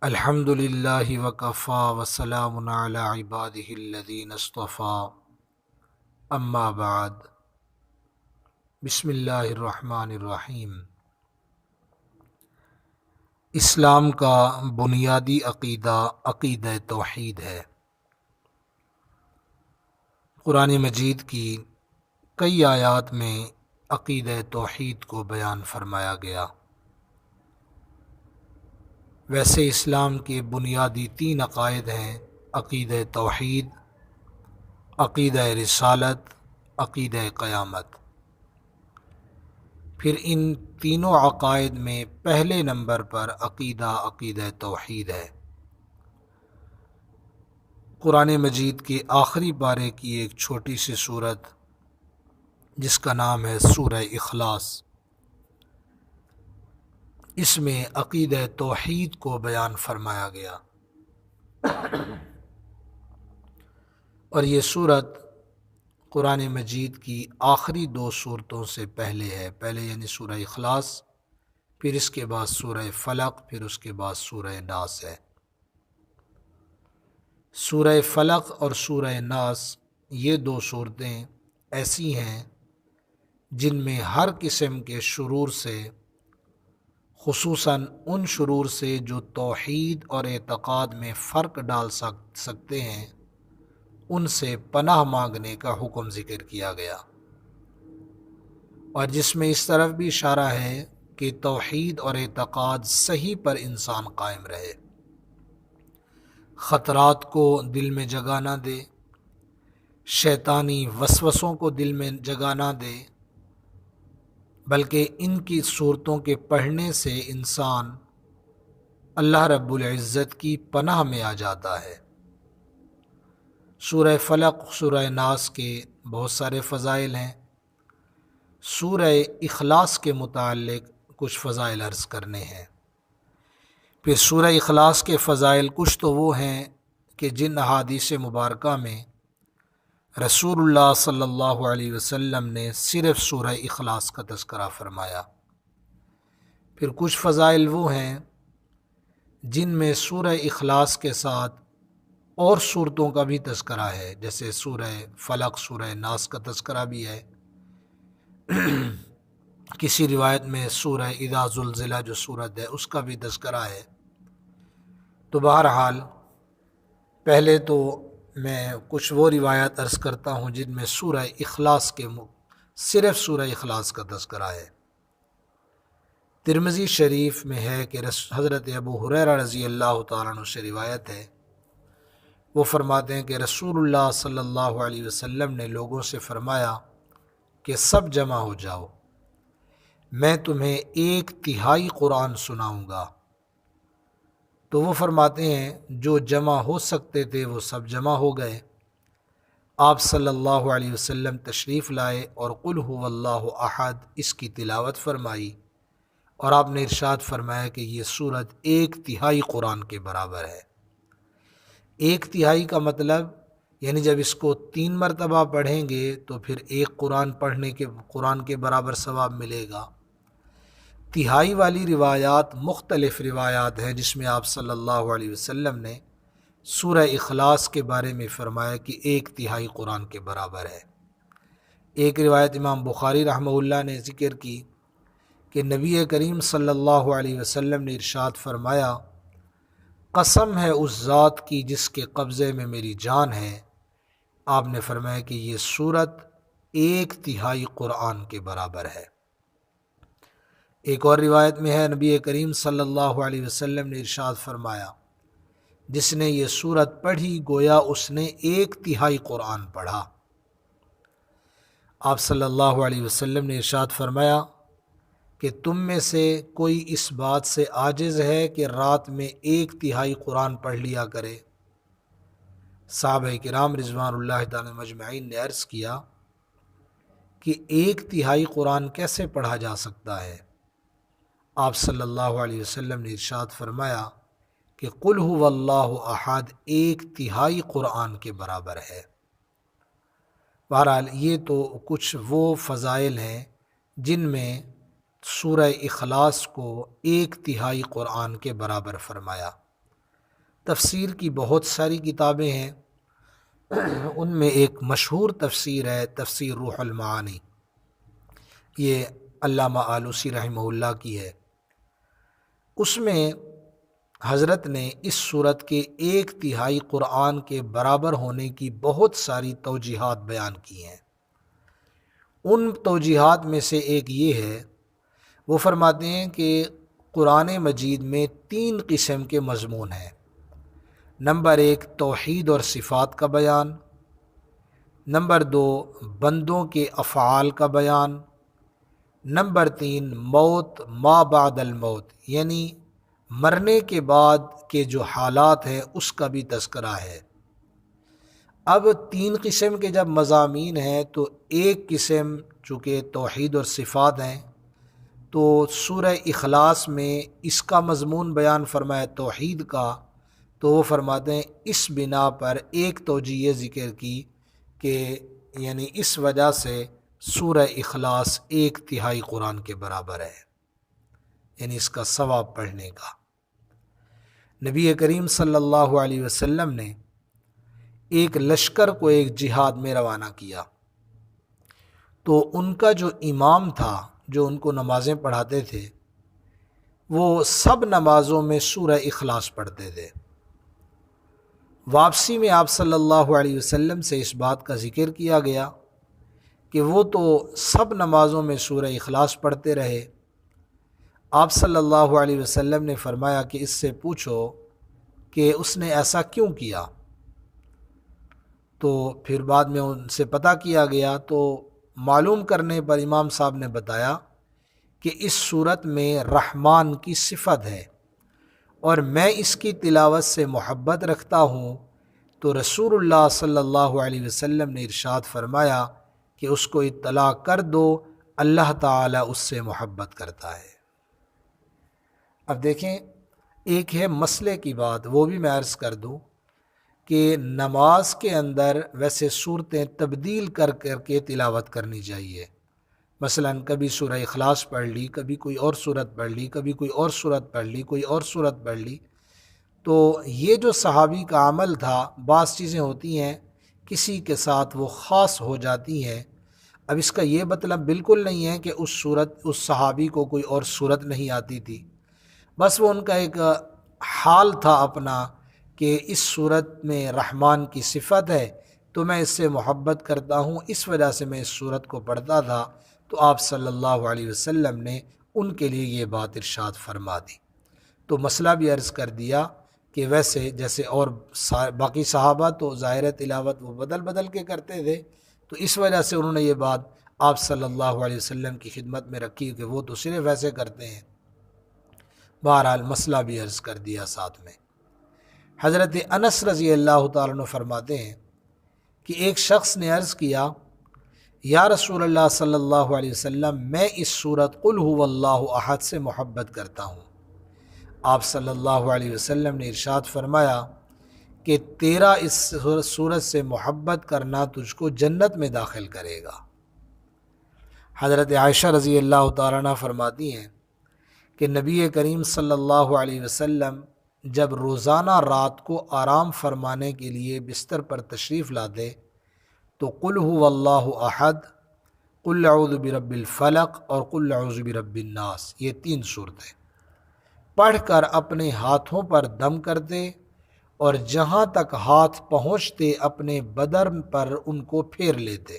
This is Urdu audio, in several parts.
الحمد للہ وکفا وسلام علی عبادہ الذین اصطفیٰ اما بعد بسم اللہ الرحمن الرحیم۔ اسلام کا بنیادی عقیدہ عقیدہ توحید ہے۔ قرآن مجید کی کئی آیات میں عقیدہ توحید کو بیان فرمایا گیا۔ ویسے اسلام کے بنیادی تین عقائد ہیں: عقیدہ توحید، عقیدہ رسالت، عقیدہ قیامت۔ پھر ان تینوں عقائد میں پہلے نمبر پر عقیدہ توحید ہے۔ قرآن مجید کے آخری پارے کی ایک چھوٹی سی سورت جس کا نام ہے سورہ اخلاص، اس میں عقیدہ توحید کو بیان فرمایا گیا، اور یہ سورت قرآن مجید کی آخری دو سورتوں سے پہلے ہے۔ پہلے یعنی سورہ اخلاص، پھر اس کے بعد سورہ فلق، پھر اس کے بعد سورہ ناس ہے۔ سورہ فلق اور سورہ ناس یہ دو صورتیں ایسی ہیں جن میں ہر قسم کے شرور سے، خصوصاً ان شرور سے جو توحید اور اعتقاد میں فرق ڈال سکتے ہیں، ان سے پناہ مانگنے کا حکم ذکر کیا گیا، اور جس میں اس طرف بھی اشارہ ہے کہ توحید اور اعتقاد صحیح پر انسان قائم رہے، خطرات کو دل میں جگہ نہ دے، شیطانی وسوسوں کو دل میں جگہ نہ دے، بلکہ ان کی صورتوں کے پڑھنے سے انسان اللہ رب العزت کی پناہ میں آ جاتا ہے۔ سورہ فلق، سورہ ناس کے بہت سارے فضائل ہیں۔ سورہ اخلاص کے متعلق کچھ فضائل عرض کرنے ہیں۔ پھر سورہ اخلاص کے فضائل کچھ تو وہ ہیں کہ جن احادیث مبارکہ میں رسول اللہ صلی اللہ علیہ وسلم نے صرف سورہ اخلاص کا تذکرہ فرمایا۔ پھر کچھ فضائل وہ ہیں جن میں سورہ اخلاص کے ساتھ اور صورتوں کا بھی تذکرہ ہے، جیسے سورہ فلق، سورہ ناس کا تذکرہ بھی ہے۔ کسی روایت میں سورہ اذا زلزلہ جو سورت ہے اس کا بھی تذکرہ ہے۔ تو بہرحال پہلے تو میں کچھ وہ روایات عرض کرتا ہوں جن میں سورہ اخلاص کے صرف سورہ اخلاص کا تذکرہ ہے۔ ترمذی شریف میں ہے کہ حضرت ابو ہریرہ رضی اللہ تعالیٰ عنہ سے روایت ہے، وہ فرماتے ہیں کہ رسول اللہ صلی اللہ علیہ وسلم نے لوگوں سے فرمایا کہ سب جمع ہو جاؤ، میں تمہیں 1/3 قرآن سناؤں گا۔ تو وہ فرماتے ہیں جو جمع ہو سکتے تھے وہ سب جمع ہو گئے۔ آپ صلی اللہ علیہ وسلم تشریف لائے اور قل هو اللہ احد اس کی تلاوت فرمائی، اور آپ نے ارشاد فرمایا کہ یہ سورت 1/3 قرآن کے برابر ہے۔ 1/3 کا مطلب یعنی جب اس کو 3 مرتبہ پڑھیں گے تو پھر ایک قرآن کے برابر ثواب ملے گا۔ تہائی والی روایات مختلف روایات ہیں جس میں آپ صلی اللہ علیہ وسلم نے سورہ اخلاص کے بارے میں فرمایا کہ 1/3 قرآن کے برابر ہے۔ ایک روایت امام بخاری رحمہ اللہ نے ذکر کی کہ نبی کریم صلی اللہ علیہ وسلم نے ارشاد فرمایا، قسم ہے اس ذات کی جس کے قبضے میں میری جان ہے، آپ نے فرمایا کہ یہ سورت 1/3 قرآن کے برابر ہے۔ ایک اور روایت میں ہے نبی کریم صلی اللہ علیہ وسلم نے ارشاد فرمایا، جس نے یہ سورت پڑھی گویا اس نے 1/3 قرآن پڑھا۔ آپ صلی اللہ علیہ وسلم نے ارشاد فرمایا کہ تم میں سے کوئی اس بات سے عاجز ہے کہ رات میں 1/3 قرآن پڑھ لیا کرے؟ صحابہ کرام رضوان اللہ تعالی مجمعین نے عرض کیا کہ 1/3 قرآن کیسے پڑھا جا سکتا ہے؟ آپ صلی اللہ علیہ وسلم نے ارشاد فرمایا کہ قل هو اللہ احد 1/3 قرآن کے برابر ہے۔ بہرحال یہ تو کچھ وہ فضائل ہیں جن میں سورہ اخلاص کو 1/3 قرآن کے برابر فرمایا۔ تفسیر کی بہت ساری کتابیں ہیں، ان میں ایک مشہور تفسیر ہے تفسیر روح المعانی، یہ علامہ آلوسی رحمہ اللہ کی ہے۔ اس میں حضرت نے اس صورت کے 1/3 قرآن کے برابر ہونے کی بہت ساری توجیحات بیان کی ہیں۔ ان توجیحات میں سے ایک یہ ہے، وہ فرماتے ہیں کہ قرآن مجید میں 3 قسم کے مضمون ہیں۔ نمبر 1 توحید اور صفات کا بیان، نمبر 2 بندوں کے افعال کا بیان، نمبر 3 موت ما بعد الموت، یعنی مرنے کے بعد کے جو حالات ہیں اس کا بھی تذکرہ ہے۔ اب 3 قسم کے جب مضامین ہیں تو ایک قسم چونکہ توحید اور صفات ہیں تو سورہ اخلاص میں اس کا مضمون بیان فرمایا توحید کا، تو وہ فرماتے ہیں اس بنا پر ایک توجیہ ذکر کی کہ یعنی اس وجہ سے سورہ اخلاص 1/3 قرآن کے برابر ہے، یعنی اس کا ثواب پڑھنے کا۔ نبی کریم صلی اللہ علیہ وسلم نے ایک لشکر کو ایک جہاد میں روانہ کیا، تو ان کا جو امام تھا جو ان کو نمازیں پڑھاتے تھے وہ سب نمازوں میں سورہ اخلاص پڑھتے تھے۔ واپسی میں آپ صلی اللہ علیہ وسلم سے اس بات کا ذکر کیا گیا کہ وہ تو سب نمازوں میں سورہ اخلاص پڑھتے رہے۔ آپ صلی اللہ علیہ وسلم نے فرمایا کہ اس سے پوچھو کہ اس نے ایسا کیوں کیا، تو پھر بعد میں ان سے پتہ کیا گیا تو معلوم کرنے پر امام صاحب نے بتایا کہ اس صورت میں رحمان کی صفت ہے اور میں اس کی تلاوت سے محبت رکھتا ہوں، تو رسول اللہ صلی اللہ علیہ وسلم نے ارشاد فرمایا کہ اس کو اطلاع کر دو، اللہ تعالیٰ اس سے محبت کرتا ہے۔ اب دیکھیں، ایک ہے مسئلے کی بات، وہ بھی میں عرض کر دوں کہ نماز کے اندر ویسے صورتیں تبدیل کر کے تلاوت کرنی چاہیے۔ مثلا کبھی سورہ اخلاص پڑھ لی، کبھی کوئی اور صورت پڑھ لی، کبھی کوئی اور صورت پڑھ لی، کوئی اور صورت پڑھ لی۔ تو یہ جو صحابی کا عمل تھا، بعض چیزیں ہوتی ہیں کسی کے ساتھ وہ خاص ہو جاتی ہیں۔ اب اس کا یہ مطلب بالکل نہیں ہے کہ اس صحابی کو کوئی اور صورت نہیں آتی تھی، بس وہ ان کا ایک حال تھا اپنا کہ اس صورت میں رحمان کی صفت ہے تو میں اس سے محبت کرتا ہوں، اس وجہ سے میں اس صورت کو پڑھتا تھا۔ تو آپ صلی اللہ علیہ وسلم نے ان کے لیے یہ بات ارشاد فرما دی۔ تو مسئلہ بھی عرض کر دیا کہ ویسے جیسے اور باقی صحابہ تو ظاہر تلاوت وہ بدل کے کرتے تھے، تو اس وجہ سے انہوں نے یہ بات آپ صلی اللہ علیہ وسلم کی خدمت میں رکھی کہ وہ تو صرف ایسے کرتے ہیں۔ بہرحال مسئلہ بھی عرض کر دیا ساتھ میں۔ حضرت انس رضی اللہ تعالیٰ عنہ فرماتے ہیں کہ ایک شخص نے عرض کیا، یا رسول اللہ صلی اللہ علیہ وسلم، میں اس سورت قل هو اللہ احد سے محبت کرتا ہوں۔ آپ صلی اللہ علیہ وسلم نے ارشاد فرمایا کہ تیرا اس سورت سے محبت کرنا تجھ کو جنت میں داخل کرے گا۔ حضرت عائشہ رضی اللہ تعالیٰ عنہ فرماتی ہیں کہ نبی کریم صلی اللہ علیہ وسلم جب روزانہ رات کو آرام فرمانے کے لیے بستر پر تشریف لاتے تو قل هو اللہ احد، قل اعوذ برب الفلق اور قل اعوذ برب الناس، یہ 3 صورتیں پڑھ کر اپنے ہاتھوں پر دم کرتے اور جہاں تک ہاتھ پہنچتے اپنے بدن پر ان کو پھیر لیتے،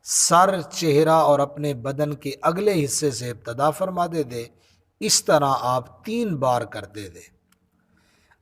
سر، چہرہ اور اپنے بدن کے اگلے حصے سے ابتدا فرماتے تھے۔ اس طرح آپ 3 بار کرتے تھے۔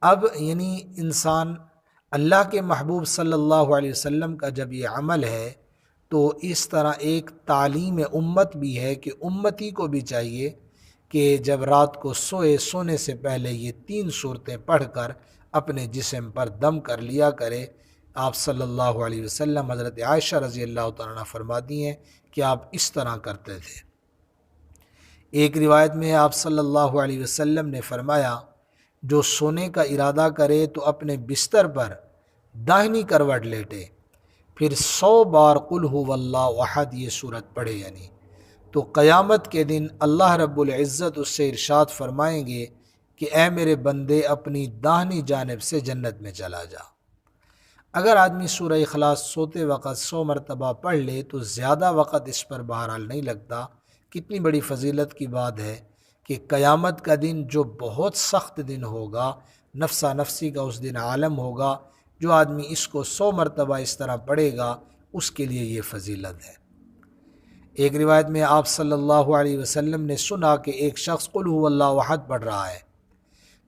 اب یعنی انسان اللہ کے محبوب صلی اللہ علیہ وسلم کا جب یہ عمل ہے تو اس طرح ایک تعلیم امت بھی ہے کہ امتی کو بھی چاہیے کہ جب رات کو سونے سے پہلے یہ 3 صورتیں پڑھ کر اپنے جسم پر دم کر لیا کرے۔ آپ صلی اللہ علیہ وسلم، حضرت عائشہ رضی اللہ تعالیٰ عنہ فرماتی ہیں کہ آپ اس طرح کرتے تھے۔ ایک روایت میں آپ صلی اللہ علیہ وسلم نے فرمایا، جو سونے کا ارادہ کرے تو اپنے بستر پر داہنی کروٹ لیٹے، پھر 100 بار قل هو اللہ احد یہ صورت پڑھے، یعنی تو قیامت کے دن اللہ رب العزت اس سے ارشاد فرمائیں گے کہ اے میرے بندے اپنی داہنی جانب سے جنت میں چلا جا۔ اگر آدمی سورہ اخلاص سوتے وقت 100 مرتبہ پڑھ لے تو زیادہ وقت اس پر بہرحال نہیں لگتا۔ کتنی بڑی فضیلت کی بات ہے کہ قیامت کا دن جو بہت سخت دن ہوگا، نفسا نفسی کا اس دن عالم ہوگا، جو آدمی اس کو 100 مرتبہ اس طرح پڑھے گا اس کے لیے یہ فضیلت ہے۔ ایک روایت میں آپ صلی اللہ علیہ وسلم نے سنا کہ ایک شخص قل هو اللہ احد پڑھ رہا ہے،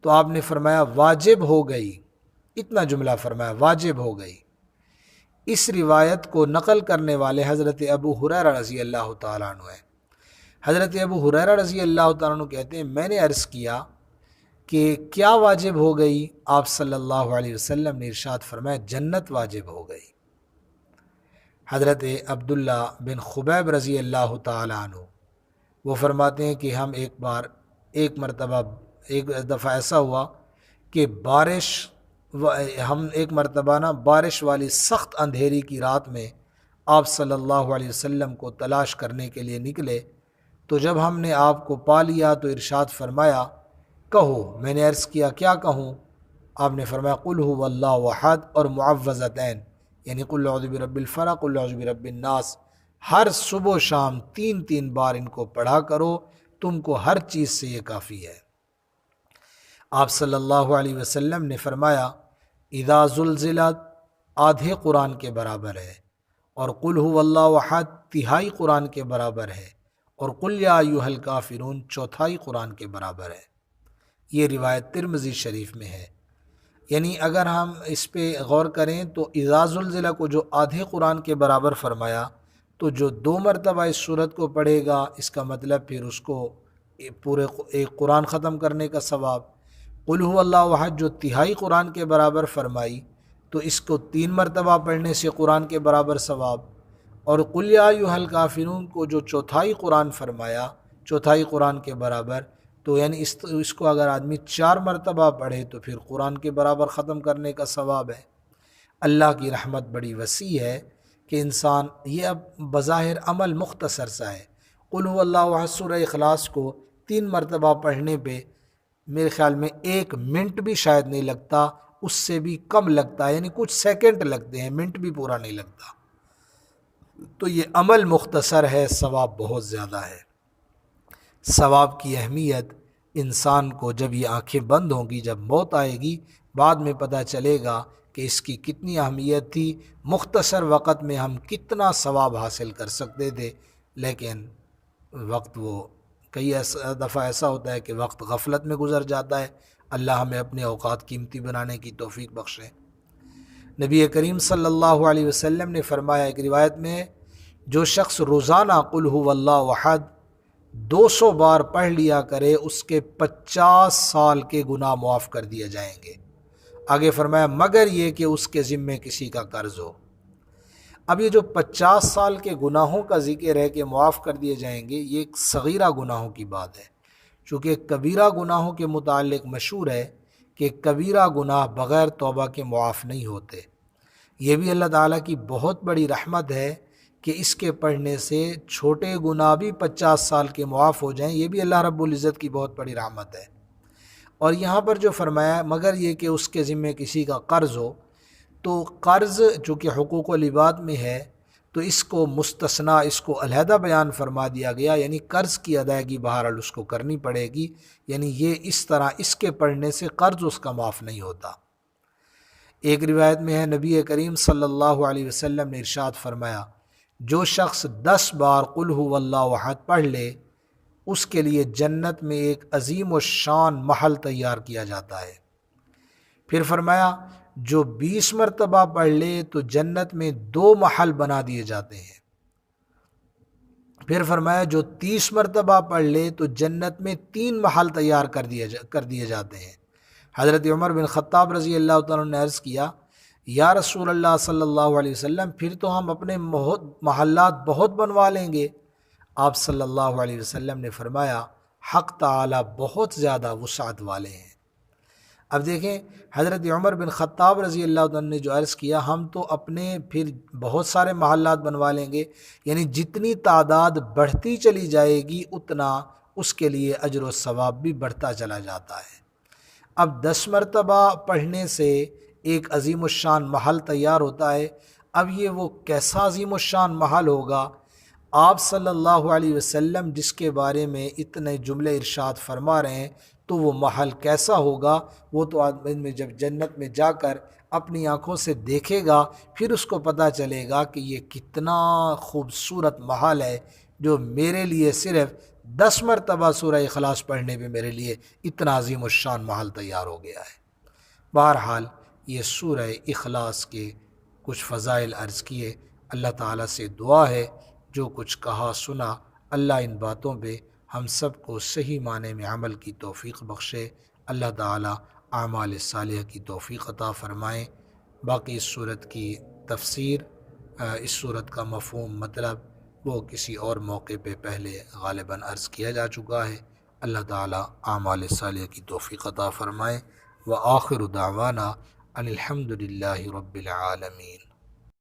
تو آپ نے فرمایا واجب ہو گئی، اتنا جملہ فرمایا واجب ہو گئی۔ اس روایت کو نقل کرنے والے حضرت ابو ہریرہ رضی اللہ تعالیٰ عنہ ہیں۔ حضرت ابو ہریرہ رضی اللہ تعالیٰ عنہ کہتے ہیں میں نے عرض کیا کہ کیا واجب ہو گئی؟ آپ صلی اللہ علیہ وسلم نے ارشاد فرمایا جنت واجب ہو گئی۔ حضرت عبداللہ بن خبیب رضی اللہ تعالیٰ عنہ وہ فرماتے ہیں کہ ہم ایک دفعہ ایسا ہوا کہ ہم ایک مرتبہ بارش والی سخت اندھیری کی رات میں آپ صلی اللہ علیہ وسلم کو تلاش کرنے کے لیے نکلے، تو جب ہم نے آپ کو پا لیا تو ارشاد فرمایا کہو۔ میں نے عرض کیا کیا کہوں؟ آپ نے فرمایا قل هو اللہ احد اور معوذتین، یعنی قل اعوذ برب الفلق قل اعوذ برب الناس، ہر صبح و شام 3 بار ان کو پڑھا کرو، تم کو ہر چیز سے یہ کافی ہے۔ آپ صلی اللہ علیہ وسلم نے فرمایا اذا زلزلت آدھے قرآن کے برابر ہے، اور قل هو اللہ احد تہائی قرآن کے برابر ہے، اور قل یا ایھا الکافرون چوتھائی قرآن کے برابر ہے۔ یہ روایت ترمذی شریف میں ہے۔ یعنی اگر ہم اس پہ غور کریں تو اذا زلزلہ کو جو آدھے قرآن کے برابر فرمایا، تو جو 2 مرتبہ اس صورت کو پڑھے گا اس کا مطلب پھر اس کو پورے ایک قرآن ختم کرنے کا ثواب۔ قل هو اللہ احد جو تہائی قرآن کے برابر فرمائی تو اس کو 3 مرتبہ پڑھنے سے قرآن کے برابر ثواب، اور قل یا ایھا الکافرون کو جو چوتھائی قرآن فرمایا، چوتھائی قرآن کے برابر، تو یعنی اس کو اگر آدمی 4 مرتبہ پڑھے تو پھر قرآن کے برابر ختم کرنے کا ثواب ہے۔ اللہ کی رحمت بڑی وسیع ہے کہ انسان یہ اب بظاہر عمل مختصر سا ہے۔ قل هو اللہ احد سورہ اخلاص کو 3 مرتبہ پڑھنے پہ میرے خیال میں 1 منٹ بھی شاید نہیں لگتا، اس سے بھی کم لگتا ہے، یعنی کچھ سیکنڈ لگتے ہیں، منٹ بھی پورا نہیں لگتا۔ تو یہ عمل مختصر ہے، ثواب بہت زیادہ ہے۔ ثواب کی اہمیت انسان کو جب یہ آنکھیں بند ہوں گی، جب موت آئے گی، بعد میں پتہ چلے گا کہ اس کی کتنی اہمیت تھی، مختصر وقت میں ہم کتنا ثواب حاصل کر سکتے تھے، لیکن وقت وہ کئی دفعہ ایسا ہوتا ہے کہ وقت غفلت میں گزر جاتا ہے۔ اللہ ہمیں اپنے اوقات قیمتی بنانے کی توفیق بخشے۔ نبی کریم صلی اللہ علیہ وسلم نے فرمایا ایک روایت میں، جو شخص روزانہ قل هو اللہ احد 200 بار پڑھ لیا کرے اس کے 50 سال کے گناہ معاف کر دیے جائیں گے۔ آگے فرمایا مگر یہ کہ اس کے ذمے کسی کا قرض ہو۔ اب یہ جو 50 سال کے گناہوں کا ذکر ہے کہ معاف کر دیے جائیں گے، یہ ایک صغیرہ گناہوں کی بات ہے، چونکہ کبیرہ گناہوں کے متعلق مشہور ہے کہ کبیرہ گناہ بغیر توبہ کے معاف نہیں ہوتے۔ یہ بھی اللہ تعالیٰ کی بہت بڑی رحمت ہے کہ اس کے پڑھنے سے چھوٹے گناہ بھی 50 سال کے معاف ہو جائیں، یہ بھی اللہ رب العزت کی بہت بڑی رحمت ہے۔ اور یہاں پر جو فرمایا مگر یہ کہ اس کے ذمے کسی کا قرض ہو، تو قرض چونکہ حقوق العباد میں ہے تو اس کو مستثنا، اس کو علیحدہ بیان فرما دیا گیا، یعنی قرض کی ادائیگی بہرحال اس کو کرنی پڑے گی، یعنی یہ اس طرح اس کے پڑھنے سے قرض اس کا معاف نہیں ہوتا۔ ایک روایت میں ہے نبی کریم صلی اللہ علیہ وسلم نے ارشاد فرمایا جو شخص 10 بار قل هو اللہ احد پڑھ لے اس کے لیے جنت میں ایک عظیم و شان محل تیار کیا جاتا ہے۔ پھر فرمایا جو 20 مرتبہ پڑھ لے تو جنت میں 2 محل بنا دیے جاتے ہیں۔ پھر فرمایا جو 30 مرتبہ پڑھ لے تو جنت میں 3 محل تیار کر دیے جاتے ہیں۔ حضرت عمر بن خطاب رضی اللہ تعالیٰ نے عرض کیا یا رسول اللہ صلی اللہ علیہ وسلم پھر تو ہم اپنے محلات بہت بنوا لیں گے۔ آپ صلی اللہ علیہ وسلم نے فرمایا حق تعالی بہت زیادہ وسعت والے ہیں۔ اب دیکھیں حضرت عمر بن خطاب رضی اللہ عنہ نے جو عرض کیا ہم تو اپنے پھر بہت سارے محلات بنوا لیں گے، یعنی جتنی تعداد بڑھتی چلی جائے گی اتنا اس کے لیے اجر و ثواب بھی بڑھتا چلا جاتا ہے۔ اب 10 مرتبہ پڑھنے سے ایک عظیم الشان محل تیار ہوتا ہے۔ اب یہ وہ کیسا عظیم الشان محل ہوگا؟ آپ صلی اللہ علیہ وسلم جس کے بارے میں اتنے جملے ارشاد فرما رہے ہیں، تو وہ محل کیسا ہوگا؟ وہ تو آدمی جب جنت میں جا کر اپنی آنکھوں سے دیکھے گا، پھر اس کو پتہ چلے گا کہ یہ کتنا خوبصورت محل ہے، جو میرے لیے صرف 10 مرتبہ سورہ اخلاص پڑھنے پہ میرے لیے اتنا عظیم الشان محل تیار ہو گیا ہے۔ بہرحال یہ سورہ اخلاص کے کچھ فضائل عرض کیے۔ اللہ تعالیٰ سے دعا ہے جو کچھ کہا سنا، اللہ ان باتوں پہ ہم سب کو صحیح معنی میں عمل کی توفیق بخشے۔ اللہ تعالیٰ اعمال صالحہ کی توفیق عطا فرمائیں۔ باقی اس صورت کی تفسیر، اس صورت کا مفہوم مطلب وہ کسی اور موقع پہ پہلے غالباً عرض کیا جا چکا ہے۔ اللہ تعالیٰ اعمال صالحہ کی توفیق عطا فرمائیں۔ وآخر دعوانا ان الحمد للہ رب العالمین۔